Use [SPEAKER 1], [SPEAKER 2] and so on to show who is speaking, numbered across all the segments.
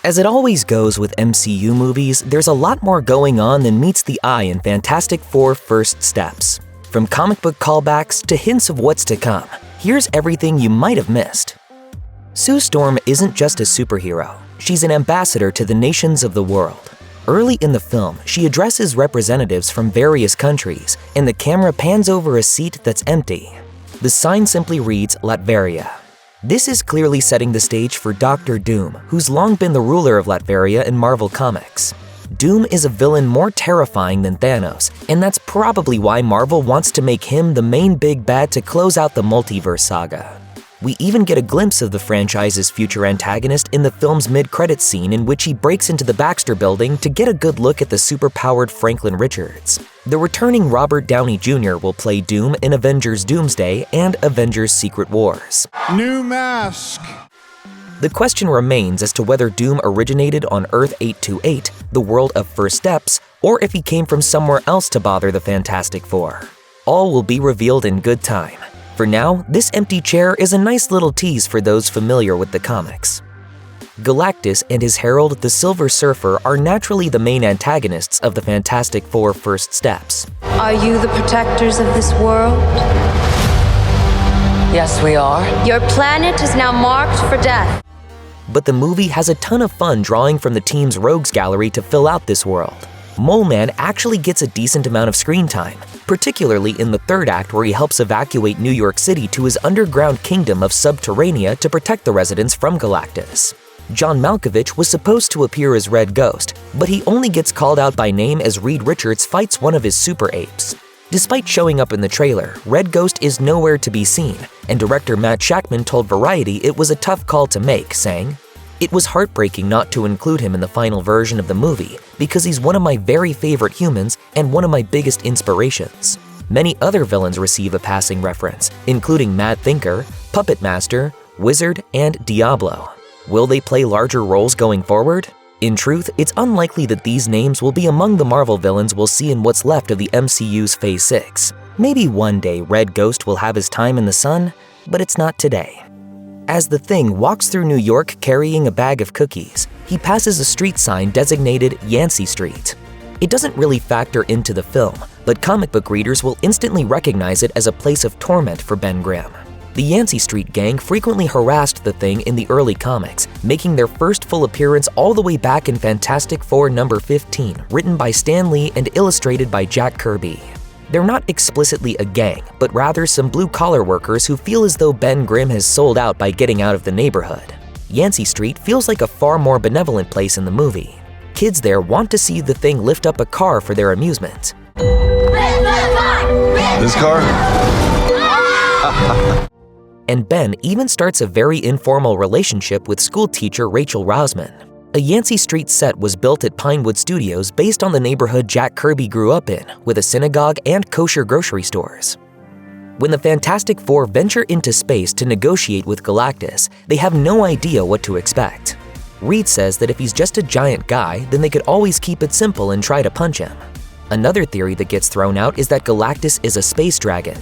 [SPEAKER 1] As it always goes with MCU movies, there's a lot more going on than meets the eye in Fantastic Four First Steps. From comic book callbacks to hints of what's to come, here's everything you might have missed. Sue Storm isn't just a superhero, she's an ambassador to the nations of the world. Early in the film, she addresses representatives from various countries, and the camera pans over a seat that's empty. The sign simply reads Latveria. This is clearly setting the stage for Dr. Doom, who's long been the ruler of Latveria in Marvel Comics. Doom is a villain more terrifying than Thanos, and that's probably why Marvel wants to make him the main big bad to close out the multiverse saga. We even get a glimpse of the franchise's future antagonist in the film's mid-credits scene in which he breaks into the Baxter Building to get a good look at the superpowered Franklin Richards. The returning Robert Downey Jr. will play Doom in Avengers Doomsday and Avengers Secret Wars.
[SPEAKER 2] New mask!
[SPEAKER 1] The question remains as to whether Doom originated on Earth 828, the world of First Steps, or if he came from somewhere else to bother the Fantastic Four. All will be revealed in good time. For now, this empty chair is a nice little tease for those familiar with the comics. Galactus and his Herald, the Silver Surfer, are naturally the main antagonists of the Fantastic Four First Steps.
[SPEAKER 3] Are you the protectors of this world?
[SPEAKER 4] Yes, we are.
[SPEAKER 3] Your planet is now marked for death.
[SPEAKER 1] But the movie has a ton of fun drawing from the team's rogues gallery to fill out this world. Mole Man actually gets a decent amount of screen time, particularly in the third act where he helps evacuate New York City to his underground kingdom of Subterranea to protect the residents from Galactus. John Malkovich was supposed to appear as Red Ghost, but he only gets called out by name as Reed Richards fights one of his super apes. Despite showing up in the trailer, Red Ghost is nowhere to be seen, and director Matt Shakman told Variety it was a tough call to make, saying, "It was heartbreaking not to include him in the final version of the movie because he's one of my very favorite humans and one of my biggest inspirations." Many other villains receive a passing reference, including Mad Thinker, Puppet Master, Wizard, and Diablo. Will they play larger roles going forward? In truth, it's unlikely that these names will be among the Marvel villains we'll see in what's left of the MCU's Phase 6. Maybe one day Red Ghost will have his time in the sun, but it's not today. As the Thing walks through New York carrying a bag of cookies, he passes a street sign designated Yancey Street. It doesn't really factor into the film, but comic book readers will instantly recognize it as a place of torment for Ben Grimm. The Yancey Street gang frequently harassed the Thing in the early comics, making their first full appearance all the way back in Fantastic Four number 15, written by Stan Lee and illustrated by Jack Kirby. They're not explicitly a gang, but rather some blue-collar workers who feel as though Ben Grimm has sold out by getting out of the neighborhood. Yancey Street feels like a far more benevolent place in the movie. Kids there want to see the Thing lift up a car for their amusement.
[SPEAKER 2] This car?
[SPEAKER 1] And Ben even starts a very informal relationship with schoolteacher Rachel Rosman. A Yancey Street set was built at Pinewood Studios based on the neighborhood Jack Kirby grew up in, with a synagogue and kosher grocery stores. When the Fantastic Four venture into space to negotiate with Galactus, they have no idea what to expect. Reed says that if he's just a giant guy, then they could always keep it simple and try to punch him. Another theory that gets thrown out is that Galactus is a space dragon.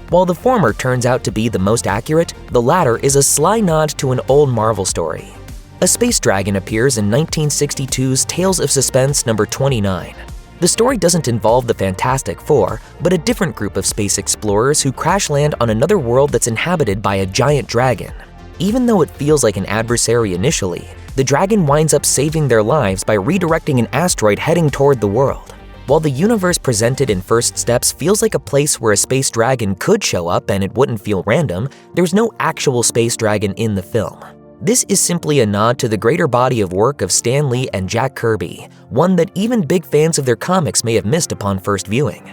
[SPEAKER 1] While the former turns out to be the most accurate, the latter is a sly nod to an old Marvel story. A space dragon appears in 1962's Tales of Suspense number 29. The story doesn't involve the Fantastic Four, but a different group of space explorers who crash land on another world that's inhabited by a giant dragon. Even though it feels like an adversary initially, the dragon winds up saving their lives by redirecting an asteroid heading toward the world. While the universe presented in First Steps feels like a place where a space dragon could show up and it wouldn't feel random, there's no actual space dragon in the film. This is simply a nod to the greater body of work of Stan Lee and Jack Kirby, one that even big fans of their comics may have missed upon first viewing.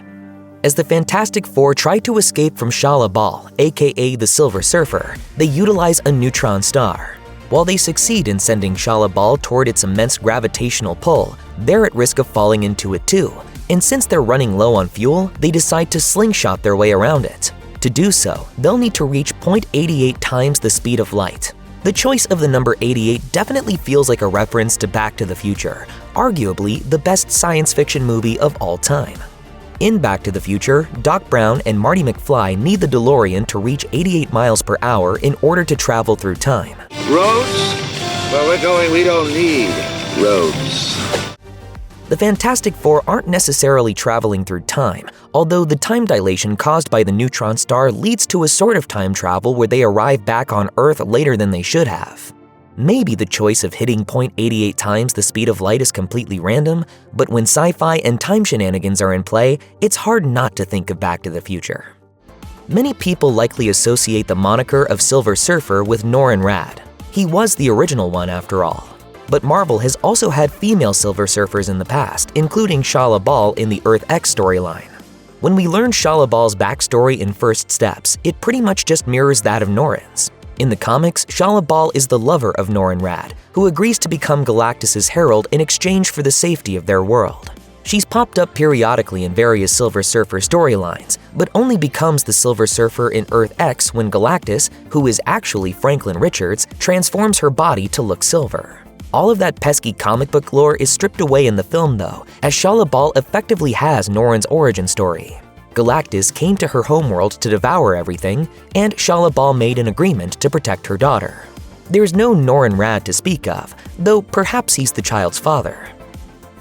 [SPEAKER 1] As the Fantastic Four try to escape from Shalla-Bal, aka the Silver Surfer, they utilize a neutron star. While they succeed in sending Shalla-Bal toward its immense gravitational pull, they're at risk of falling into it too, and since they're running low on fuel, they decide to slingshot their way around it. To do so, they'll need to reach 0.88 times the speed of light. The choice of the number 88 definitely feels like a reference to Back to the Future, arguably the best science fiction movie of all time. In Back to the Future, Doc Brown and Marty McFly need the DeLorean to reach 88 miles per hour in order to travel through time.
[SPEAKER 2] Roads, Where we're going, we don't need roads.
[SPEAKER 1] The Fantastic Four aren't necessarily traveling through time, although the time dilation caused by the neutron star leads to a sort of time travel where they arrive back on Earth later than they should have. Maybe the choice of hitting 0.88 times the speed of light is completely random, but when sci-fi and time shenanigans are in play, it's hard not to think of Back to the Future. Many people likely associate the moniker of Silver Surfer with Norrin Radd. He was the original one after all. But Marvel has also had female Silver Surfers in the past, including Shalla-Bal in the Earth X storyline. When we learn Shalla-Bal's backstory in First Steps, it pretty much just mirrors that of Norrin's. In the comics, Shalla-Bal is the lover of Norrin Radd, who agrees to become Galactus' herald in exchange for the safety of their world. She's popped up periodically in various Silver Surfer storylines, but only becomes the Silver Surfer in Earth X when Galactus, who is actually Franklin Richards, transforms her body to look silver. All of that pesky comic book lore is stripped away in the film though, as Shalla-Bal effectively has Norrin's origin story. Galactus came to her homeworld to devour everything, and Shalla-Bal made an agreement to protect her daughter. There's no Norrin Radd to speak of, though perhaps he's the child's father.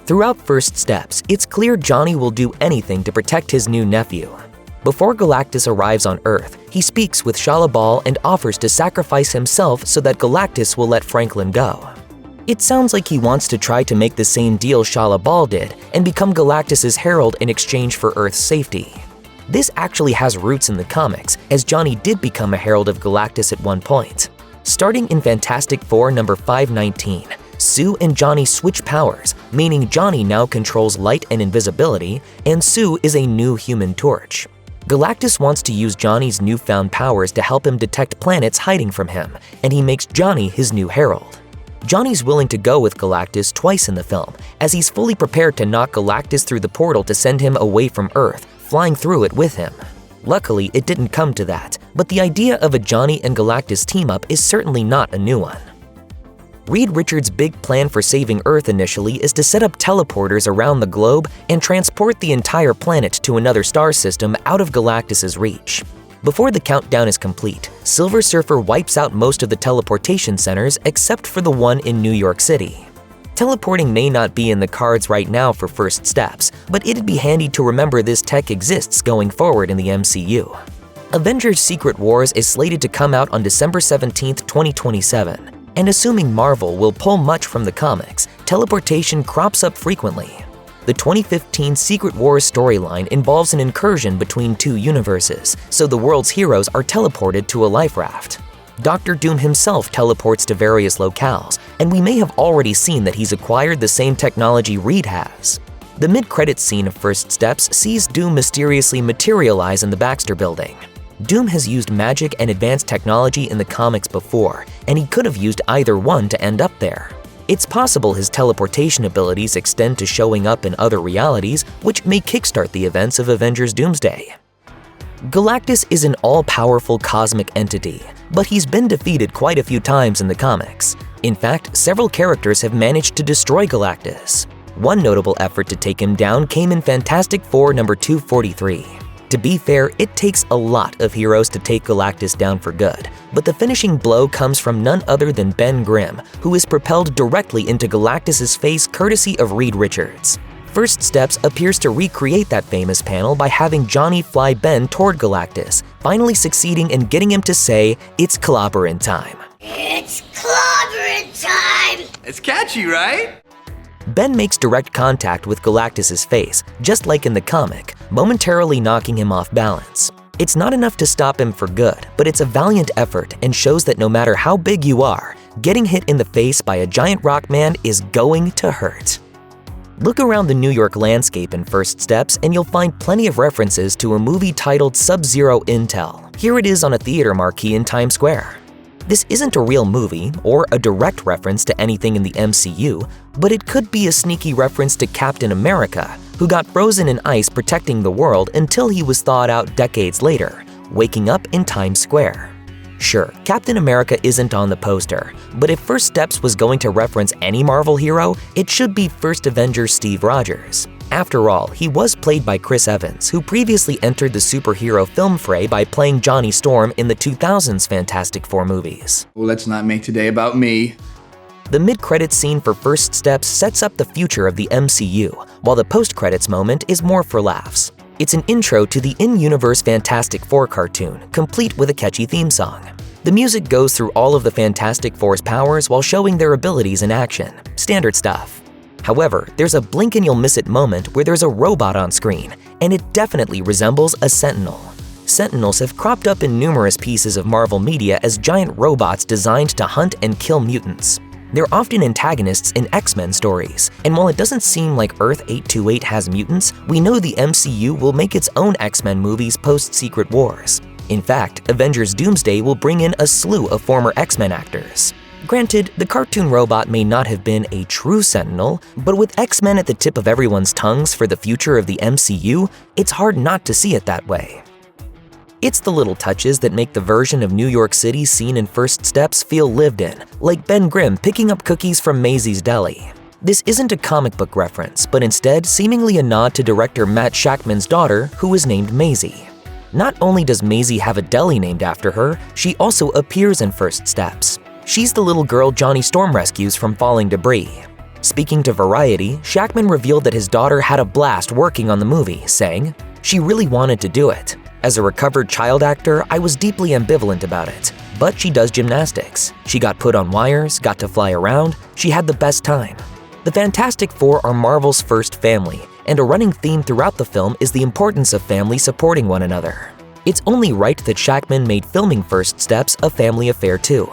[SPEAKER 1] Throughout First Steps, it's clear Johnny will do anything to protect his new nephew. Before Galactus arrives on Earth, he speaks with Shalla-Bal and offers to sacrifice himself so that Galactus will let Franklin go. It sounds like he wants to try to make the same deal Shalla-Bal did and become Galactus' herald in exchange for Earth's safety. This actually has roots in the comics, as Johnny did become a Herald of Galactus at one point. Starting in Fantastic Four number 519, Sue and Johnny switch powers, meaning Johnny now controls light and invisibility, and Sue is a new Human Torch. Galactus wants to use Johnny's newfound powers to help him detect planets hiding from him, and he makes Johnny his new herald. Johnny's willing to go with Galactus twice in the film, as he's fully prepared to knock Galactus through the portal to send him away from Earth, flying through it with him. Luckily, it didn't come to that, but the idea of a Johnny and Galactus team-up is certainly not a new one. Reed Richards' big plan for saving Earth initially is to set up teleporters around the globe and transport the entire planet to another star system out of Galactus' reach. Before the countdown is complete, Silver Surfer wipes out most of the teleportation centers except for the one in New York City. Teleporting may not be in the cards right now for First Steps, but it'd be handy to remember this tech exists going forward in the MCU. Avengers Secret Wars is slated to come out on December 17, 2027, and assuming Marvel will pull much from the comics, teleportation crops up frequently. The 2015 Secret Wars storyline involves an incursion between two universes, so the world's heroes are teleported to a life raft. Dr. Doom himself teleports to various locales, and we may have already seen that he's acquired the same technology Reed has. The mid-credits scene of First Steps sees Doom mysteriously materialize in the Baxter Building. Doom has used magic and advanced technology in the comics before, and he could have used either one to end up there. It's possible his teleportation abilities extend to showing up in other realities, which may kickstart the events of Avengers Doomsday. Galactus is an all-powerful cosmic entity, but he's been defeated quite a few times in the comics. In fact, several characters have managed to destroy Galactus. One notable effort to take him down came in Fantastic Four number 243. To be fair, it takes a lot of heroes to take Galactus down for good, but the finishing blow comes from none other than Ben Grimm, who is propelled directly into Galactus' face courtesy of Reed Richards. First Steps appears to recreate that famous panel by having Johnny fly Ben toward Galactus, finally succeeding in getting him to say, "It's Clobberin time."
[SPEAKER 4] It's Clobberin time!
[SPEAKER 5] It's catchy, right?
[SPEAKER 1] Ben makes direct contact with Galactus' face, just like in the comic, momentarily knocking him off balance. It's not enough to stop him for good, but it's a valiant effort and shows that no matter how big you are, getting hit in the face by a giant rock man is going to hurt. Look around the New York landscape in First Steps and you'll find plenty of references to a movie titled Subzero Intel. Here it is on a theater marquee in Times Square. This isn't a real movie or a direct reference to anything in the MCU, but it could be a sneaky reference to Captain America, who got frozen in ice protecting the world until he was thawed out decades later, waking up in Times Square. Sure, Captain America isn't on the poster, but if First Steps was going to reference any Marvel hero, it should be First Avenger Steve Rogers. After all, he was played by Chris Evans, who previously entered the superhero film fray by playing Johnny Storm in the 2000s Fantastic Four movies.
[SPEAKER 5] Well, let's not make today about me.
[SPEAKER 1] The mid-credits scene for First Steps sets up the future of the MCU, while the post-credits moment is more for laughs. It's an intro to the in-universe Fantastic Four cartoon, complete with a catchy theme song. The music goes through all of the Fantastic Four's powers while showing their abilities in action. Standard stuff. However, there's a blink-and-you'll-miss-it moment where there's a robot on screen, and it definitely resembles a Sentinel. Sentinels have cropped up in numerous pieces of Marvel media as giant robots designed to hunt and kill mutants. They're often antagonists in X-Men stories, and while it doesn't seem like Earth-828 has mutants, we know the MCU will make its own X-Men movies post-Secret Wars. In fact, Avengers Doomsday will bring in a slew of former X-Men actors. Granted, the cartoon robot may not have been a true Sentinel, but with X-Men at the tip of everyone's tongues for the future of the MCU, it's hard not to see it that way. It's the little touches that make the version of New York City seen in First Steps feel lived in, like Ben Grimm picking up cookies from Maisie's Deli. This isn't a comic book reference, but instead seemingly a nod to director Matt Shakman's daughter, who is named Maisie. Not only does Maisie have a deli named after her, she also appears in First Steps. She's the little girl Johnny Storm rescues from falling debris. Speaking to Variety, Shakman revealed that his daughter had a blast working on the movie, saying, "She really wanted to do it. As a recovered child actor, I was deeply ambivalent about it, but she does gymnastics. She got put on wires, got to fly around, she had the best time." The Fantastic Four are Marvel's first family, and a running theme throughout the film is the importance of family supporting one another. It's only right that Shakman made filming First Steps a family affair too.